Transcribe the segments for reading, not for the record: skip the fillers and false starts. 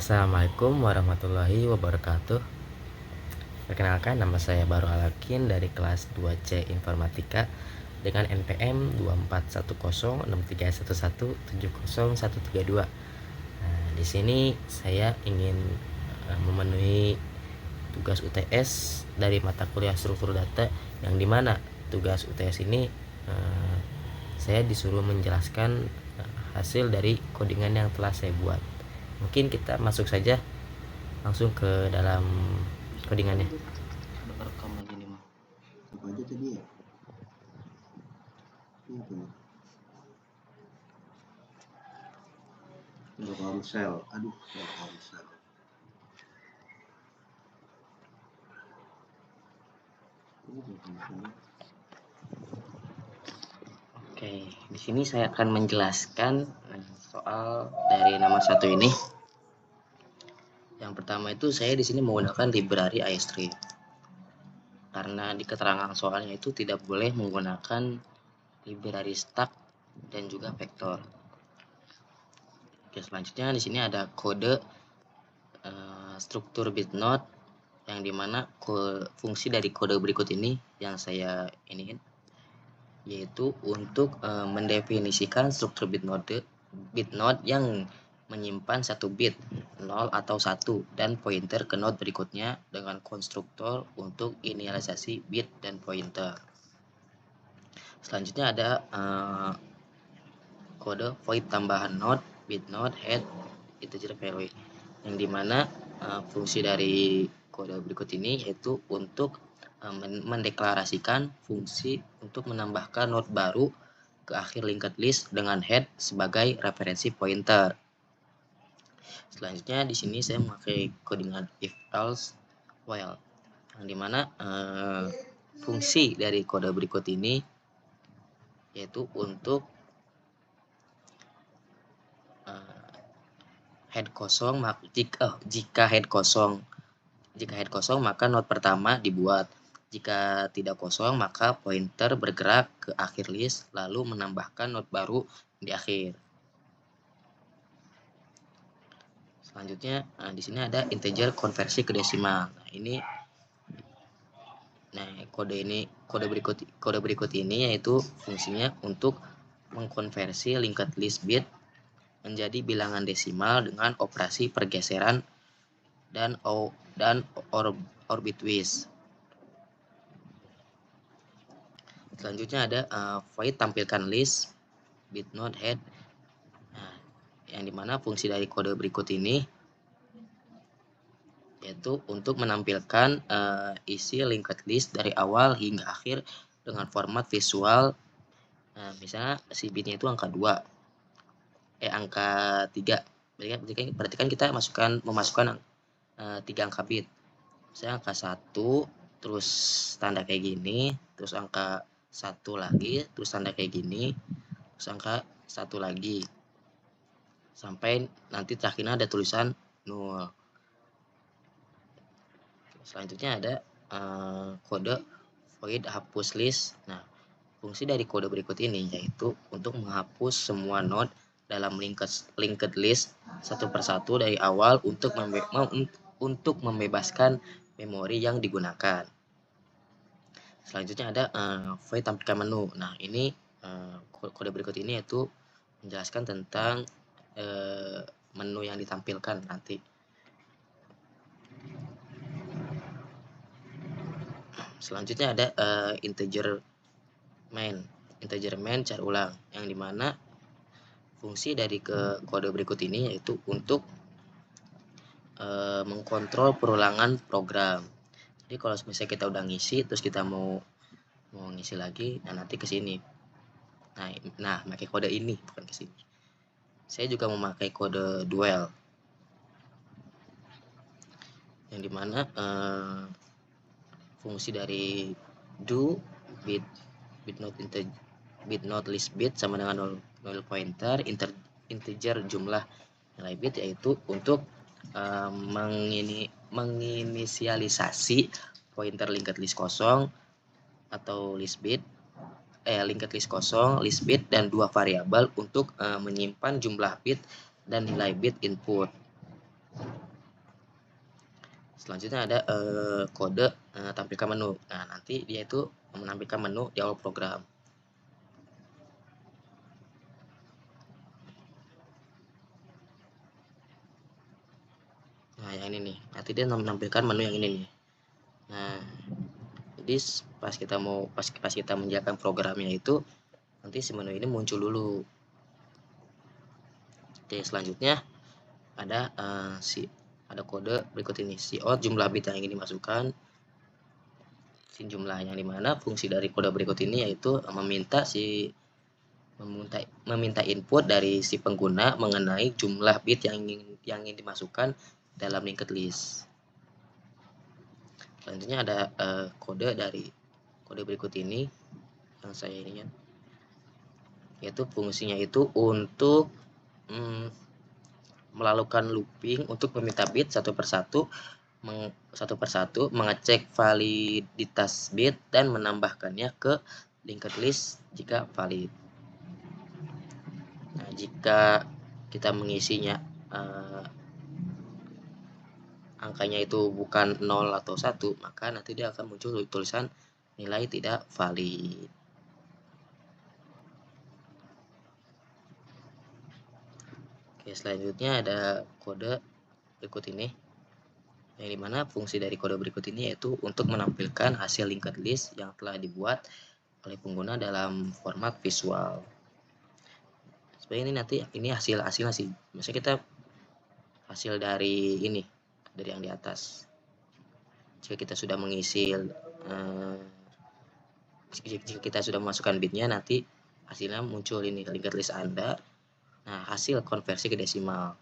Assalamualaikum warahmatullahi wabarakatuh. Perkenalkan, nama saya Baru Alakin dari kelas 2C Informatika dengan NPM 24106311700132. Nah, di sini saya ingin memenuhi tugas UTS dari mata kuliah struktur data, yang dimana tugas UTS ini saya disuruh menjelaskan hasil dari codingan yang telah saya buat. Mungkin kita masuk saja langsung ke dalam codingannya. Rekam lagi nih mah. Apa aja tadi ya? Itu. Untuk karusel. Aduh, karusel. Oke, di sini saya akan menjelaskan soal dari nomor 1 ini. Yang pertama itu saya di sini menggunakan library iStream. Karena di keterangan soalnya itu tidak boleh menggunakan library stack dan juga vektor. Oke, selanjutnya di sini ada kode struktur bitnode, yang dimana fungsi dari kode berikut ini yang saya iniin, yaitu untuk mendefinisikan struktur bitnode yang menyimpan satu bit 0 atau 1 dan pointer ke node berikutnya dengan konstruktor untuk inisialisasi bit dan pointer. Selanjutnya ada kode void tambahan node bitnode head integer value, yang dimana fungsi dari kode berikut ini yaitu untuk mendeklarasikan fungsi untuk menambahkan node baru ke akhir linked list dengan head sebagai referensi pointer. Selanjutnya di sini saya memakai codingan if else while, yang dimana fungsi dari kode berikut ini yaitu untuk head kosong, jika head kosong maka node pertama dibuat. Jika tidak kosong maka pointer bergerak ke akhir list lalu menambahkan node baru di akhir. Selanjutnya di sini ada integer konversi ke desimal. Kode berikut ini yaitu fungsinya untuk mengkonversi linked list bit menjadi bilangan desimal dengan operasi pergeseran dan orbitwise. Selanjutnya ada void tampilkan list bitnode head, yang dimana fungsi dari kode berikut ini yaitu untuk menampilkan isi linked list dari awal hingga akhir dengan format visual. Misalnya si bitnya itu angka 3. Berarti kan kita memasukkan 3 angka bit. Misalnya angka 1, terus tanda kayak gini, terus angka 1 lagi, terus tanda kayak gini, terus angka 1 lagi. Sampai nanti terakhirnya ada tulisan 0. Selanjutnya ada kode void hapus list. Nah, fungsi dari kode berikut ini yaitu untuk menghapus semua node dalam linked list satu persatu dari awal untuk membebaskan memori yang digunakan. Selanjutnya ada void tampilkan menu. Nah, ini kode berikut ini yaitu menjelaskan tentang menu yang ditampilkan nanti. Selanjutnya ada integer main cari ulang, yang dimana fungsi dari kode berikut ini yaitu untuk mengkontrol perulangan program. Jadi kalau misalnya kita udah ngisi terus kita mau ngisi lagi, nah nanti ke sini. Nah, pakai kode ini bukan ke sini. Saya juga memakai kode dual, yang dimana fungsi dari do bitnode list bit sama dengan 0 pointer integer jumlah nilai bit, yaitu untuk menginisialisasi pointer linked list kosong atau list bit linked list kosong, list bit, dan 2 variabel untuk menyimpan jumlah bit dan nilai bit input. Selanjutnya ada kode tampilkan menu. Nah, nanti dia itu menampilkan menu di awal program. Nah, yang ini nih. Nanti dia menampilkan menu yang ini nih. Nah, jadi pas kita menjalankan programnya itu nanti si menu ini muncul dulu. Oke, selanjutnya ada ada kode berikut ini. Cout jumlah bit yang ingin dimasukkan. Si jumlah yang dimana fungsi dari kode berikut ini yaitu meminta input dari si pengguna mengenai jumlah bit yang ingin dimasukkan dalam linked list. Selanjutnya ada kode berikut ini yang saya ini ya, yaitu fungsinya itu untuk melakukan looping untuk meminta bit satu persatu, mengecek validitas bit dan menambahkannya ke linked list jika valid. Nah, jika kita mengisinya angkanya itu bukan 0 atau 1, maka nanti dia akan muncul tulisan nilai tidak valid. Oke, selanjutnya ada kode berikut ini, yang dimana fungsi dari kode berikut ini yaitu untuk menampilkan hasil linked list yang telah dibuat oleh pengguna dalam format visual. Sebenarnya ini nanti ini hasilnya sih, misalnya kita hasil dari ini, dari yang di atas. Jika kita sudah mengisi jika kita sudah memasukkan bitnya, nanti hasilnya muncul ini linked list Anda. Nah, hasil konversi ke desimal.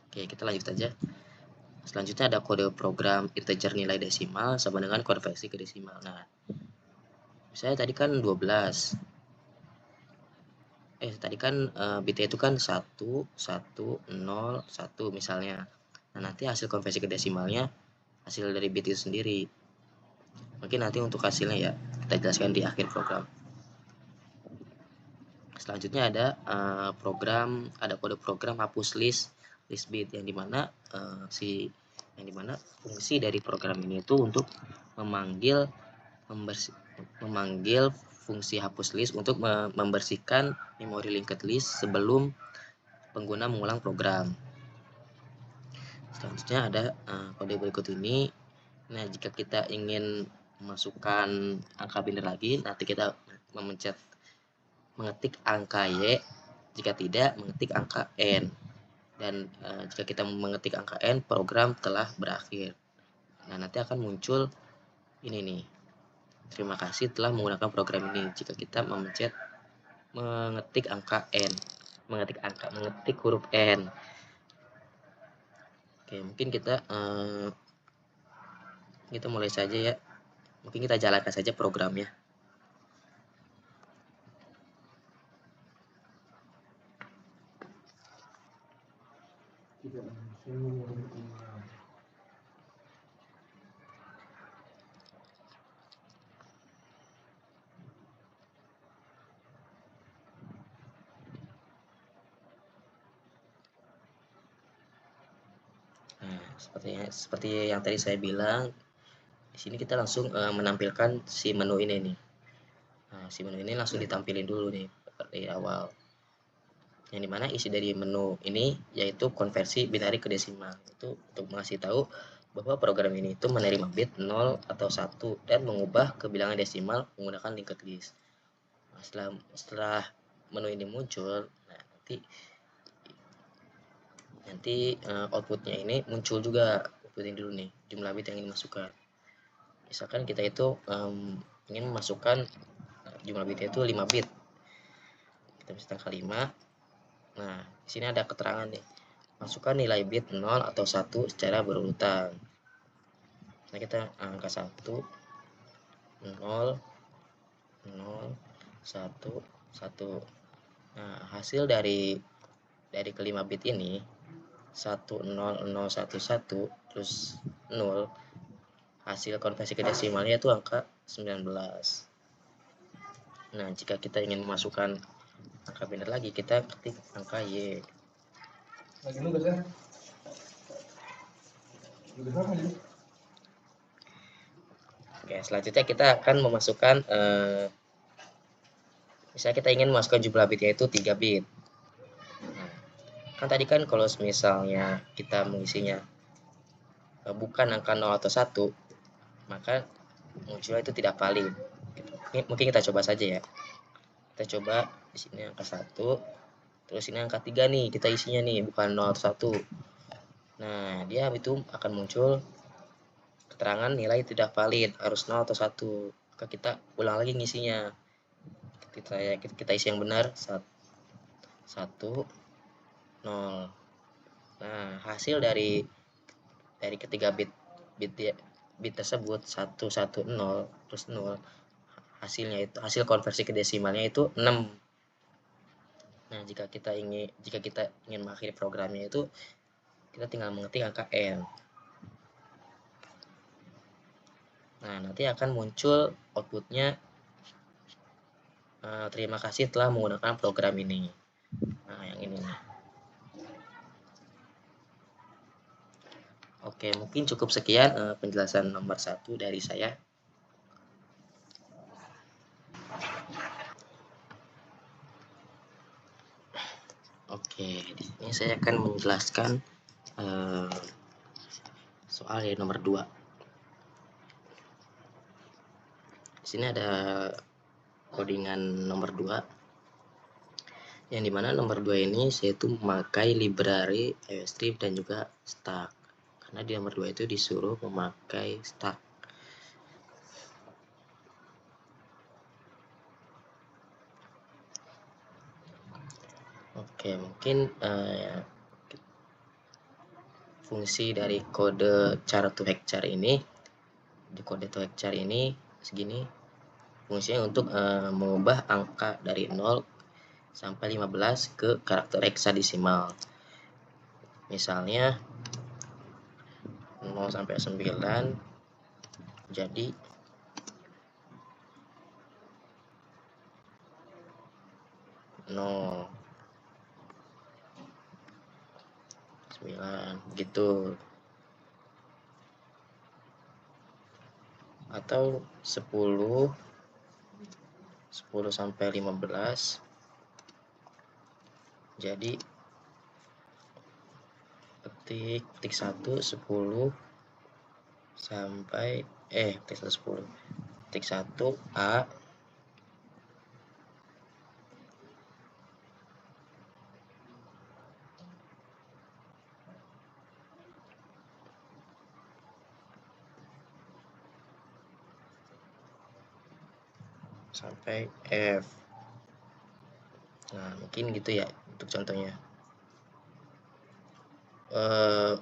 Oke, kita lanjut aja. Selanjutnya ada kode program integer nilai desimal sama dengan konversi ke desimal. Nah, misalnya tadi kan 12. Tadi kan bitnya itu kan 1, 1, 0, 1 misalnya. Nah, nanti hasil konversi ke desimalnya hasil dari bit itu sendiri. Mungkin nanti untuk hasilnya ya kita jelaskan di akhir program. Selanjutnya ada kode program hapus list bit yang dimana fungsi dari program ini itu untuk memanggil fungsi hapus list untuk membersihkan memori linked list sebelum pengguna mengulang program. Selanjutnya ada kode berikut ini. Nah, jika kita ingin memasukkan angka binar lagi, nanti kita mengetik angka Y, jika tidak mengetik angka N. Dan jika kita mengetik angka N, program telah berakhir. Nah, nanti akan muncul ini nih. Terima kasih telah menggunakan program ini. Jika kita mengetik angka N, mengetik huruf N. Oke, mungkin kita mulai saja ya. Mungkin kita jalankan saja programnya. Nah, seperti yang tadi saya bilang, di sini kita langsung menampilkan si menu ini nih. Nah, si menu ini langsung ditampilin dulu nih dari awal. Yang dimana isi dari menu ini yaitu konversi binari ke desimal. Itu untuk mengasih tahu bahwa program ini itu menerima bit 0 atau 1 dan mengubah ke bilangan desimal menggunakan linked list. Nah, setelah menu ini muncul, nah nanti outputnya ini muncul juga, outputnya dulu nih jumlah bit yang ingin dimasukkan. Misalkan kita itu ingin memasukkan jumlah bitnya itu 5 bit, kita bisa angka 5. Nah, di sini ada keterangan nih, masukkan nilai bit 0 atau 1 secara berurutan. Nah, kita angka 1, 0, 0, 1, 1. Nah, hasil dari kelima bit ini 1, 0, 0, 1, 1 terus 0, hasil konversi ke desimalnya itu angka 19. Nah, jika kita ingin memasukkan angka binar lagi, kita ketik angka Y. Oke, selanjutnya kita akan memasukkan misalnya kita ingin memasukkan jumlah bitnya itu 3 bit. Nah, kan tadi kan kalau misalnya kita mengisinya bukan angka 0 atau 1, maka munculnya itu tidak valid. Mungkin kita coba saja ya. Kita coba di sini angka 1, terus ini angka 3 nih, kita isinya nih bukan 0 atau 1. Nah, dia itu akan muncul keterangan nilai tidak valid, harus 0 atau 1. Maka kita ulang lagi ngisinya. Kita isi yang benar 1 0. Nah, hasil dari ketiga bit tersebut 110 terus 0, hasil konversi ke desimalnya itu 6. Nah, jika kita ingin mengakhiri programnya itu kita tinggal mengetik angka n. Nah, nanti akan muncul outputnya terima kasih telah menggunakan program ini. Nah, yang ini nih. Oke, mungkin cukup sekian penjelasan nomor 1 dari saya. Oke, di sini saya akan menjelaskan soal yang nomor 2. Di sini ada codingan nomor 2. Yang dimana nomor 2 ini saya itu memakai library IOStrip dan juga stack. Karena di nomor 2 itu disuruh memakai stack. Oke, mungkin fungsi dari kode char to hack char ini, di kode to hack char ini segini, fungsinya untuk mengubah angka dari 0 sampai 15 ke karakter heksadesimal. Misalnya 0 sampai 9 jadi 0 9 gitu. Atau 10 sampai 15 jadi petik 1 10 sampai petik 10 petik 1 A sampai F. Nah, mungkin gitu ya untuk contohnya.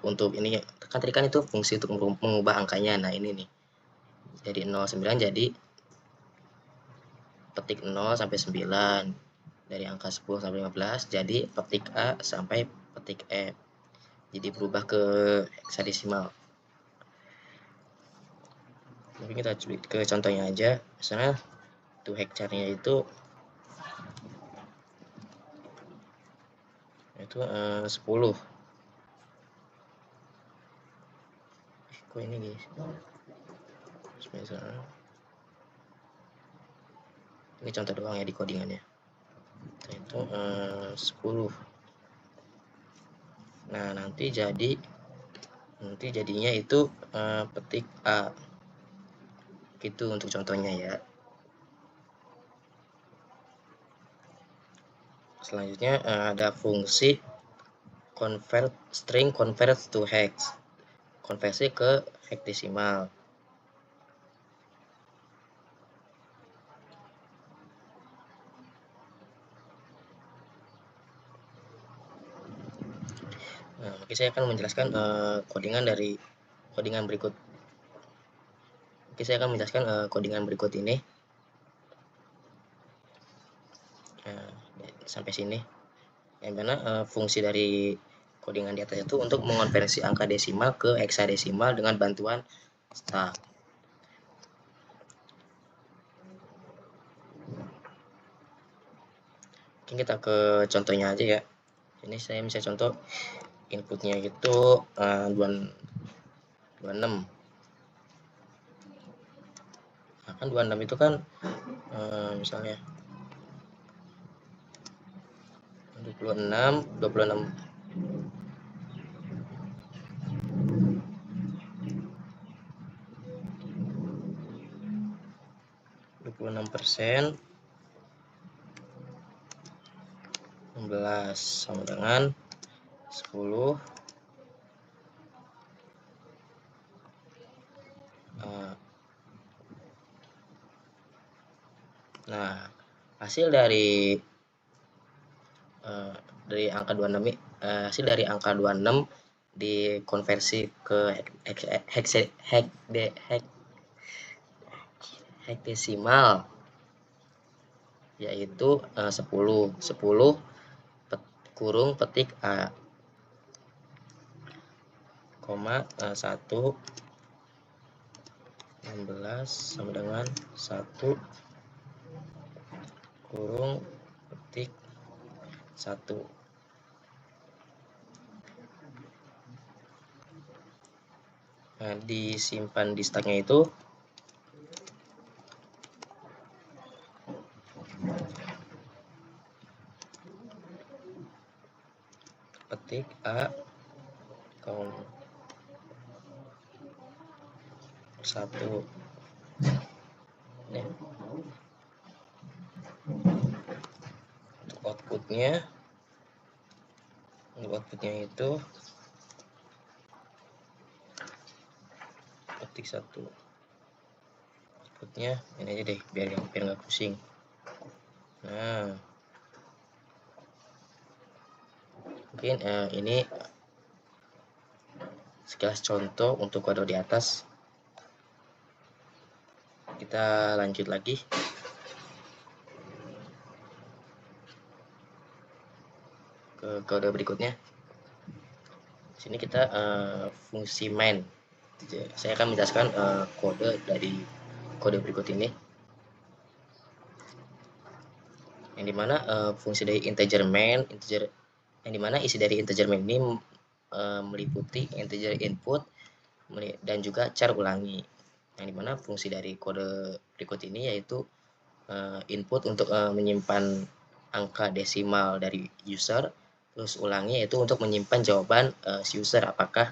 Untuk ini kan tadi kan itu fungsi untuk mengubah angkanya. Nah, ini nih. Jadi 09 jadi petik 0 sampai 9. Dari angka 10 sampai 15 jadi petik A sampai petik F. Jadi berubah ke heksadesimal. Mungkin kita ke contohnya aja. Misalnya to hack char-nya itu 10. Kok ini guys? Misalnya ini contoh doang ya di codingannya. Itu 10. Nah, nanti jadinya itu petik A. Gitu untuk contohnya ya. Selanjutnya ada fungsi string convert to hex. Konversi ke hektadesimal. Nah, oke, saya akan menjelaskan codingan berikut. Oke, saya akan menjelaskan codingan berikut ini. Sampai sini. Yang mana fungsi dari codingan di atas itu untuk mengonversi angka desimal ke heksadesimal dengan bantuan stack. Mungkin kita ke contohnya aja ya. Ini saya misalnya contoh inputnya itu 26. Nah, kan 26 itu kan misalnya 26 26% 16 sama dengan 10. Nah, hasil dari angka 26 hasil dari angka 26 dikonversi ke hektadesimal, yaitu 10 kurung petik A, koma 1 16 sama dengan 1 kurung petik 1. Nah, disimpan di stacknya itu petik A, 1. Untuk outputnya itu petik 1. Outputnya ini aja deh, biar nggak pusing. Nah, mungkin ini sekilas contoh untuk kode di atas. Kita lanjut lagi ke kode berikutnya. Di sini kita fungsi main. Saya akan menjelaskan kode dari kode berikut ini, yang dimana fungsi dari integer main, yang dimana isi dari integer main ini meliputi integer input dan juga char ulangi. Yang dimana fungsi dari kode berikut ini yaitu input untuk menyimpan angka desimal dari user, terus ulangi yaitu untuk menyimpan jawaban si user apakah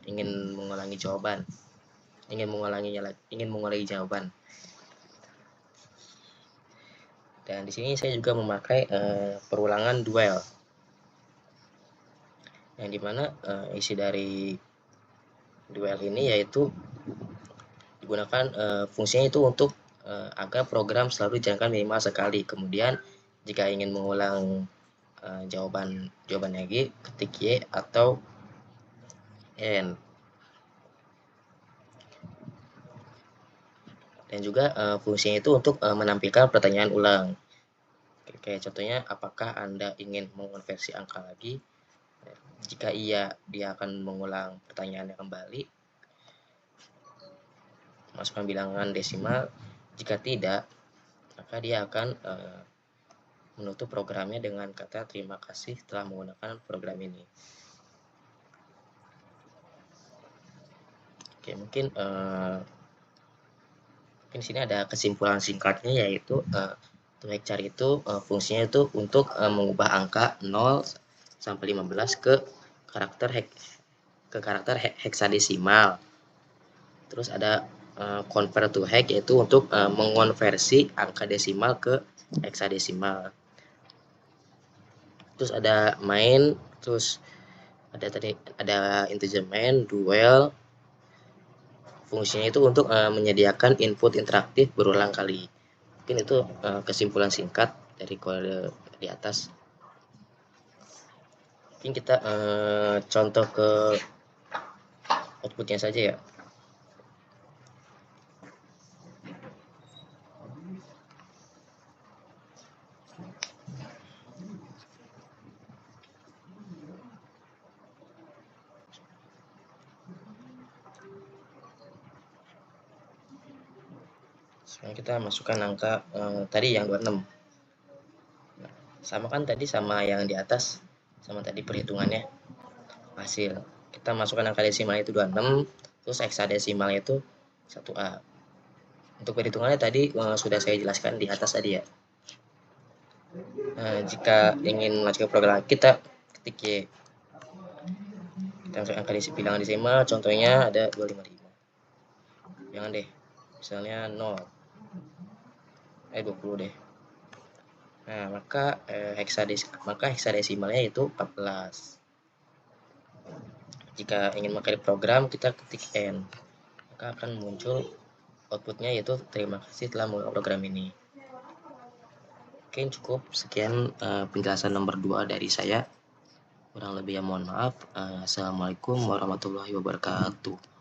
ingin mengulangi jawaban. Dan di sini saya juga memakai perulangan duel, yang dimana isi dari duel ini yaitu digunakan fungsinya itu untuk agar program selalu dijalankan minimal sekali. Kemudian jika ingin mengulang jawaban lagi, ketik Y atau N. Dan juga fungsinya itu untuk menampilkan pertanyaan ulang. Kayak contohnya, apakah Anda ingin mengonversi angka lagi? Jika iya, dia akan mengulang pertanyaannya kembali, masukkan bilangan desimal. Jika tidak, maka dia akan menutup programnya dengan kata terima kasih telah menggunakan program ini. Oke, mungkin di sini ada kesimpulan singkatnya, yaitu char itu fungsinya itu untuk mengubah angka 0 sampai 15 ke karakter heksadesimal. Terus ada convert to hex, yaitu untuk mengonversi angka desimal ke heksadesimal. Terus ada main, terus ada integer main, duel. Fungsinya itu untuk menyediakan input interaktif berulang kali. Mungkin itu kesimpulan singkat dari kode di atas. Mungkin kita contoh ke outputnya saja ya. Sekarang kita masukkan angka tadi yang 26. Sama kan tadi sama yang di atas, sama tadi perhitungannya hasil. kita masukkan angka desimal itu 26, terus heksadesimalnya itu 1A. Untuk perhitungannya tadi sudah saya jelaskan di atas tadi ya. Nah, jika ingin masuk ke program kita ketik Y. Kita masuk angka bilangan desimal, contohnya ada 255. Jangan deh, misalnya 0. 20 deh. Nah, maka heksadesimalnya itu 14. Jika ingin memakai program, kita ketik N. Maka akan muncul outputnya yaitu terima kasih telah menggunakan program ini. Oke, cukup sekian penjelasan nomor 2 dari saya. Kurang lebih ya mohon maaf. Assalamualaikum warahmatullahi wabarakatuh.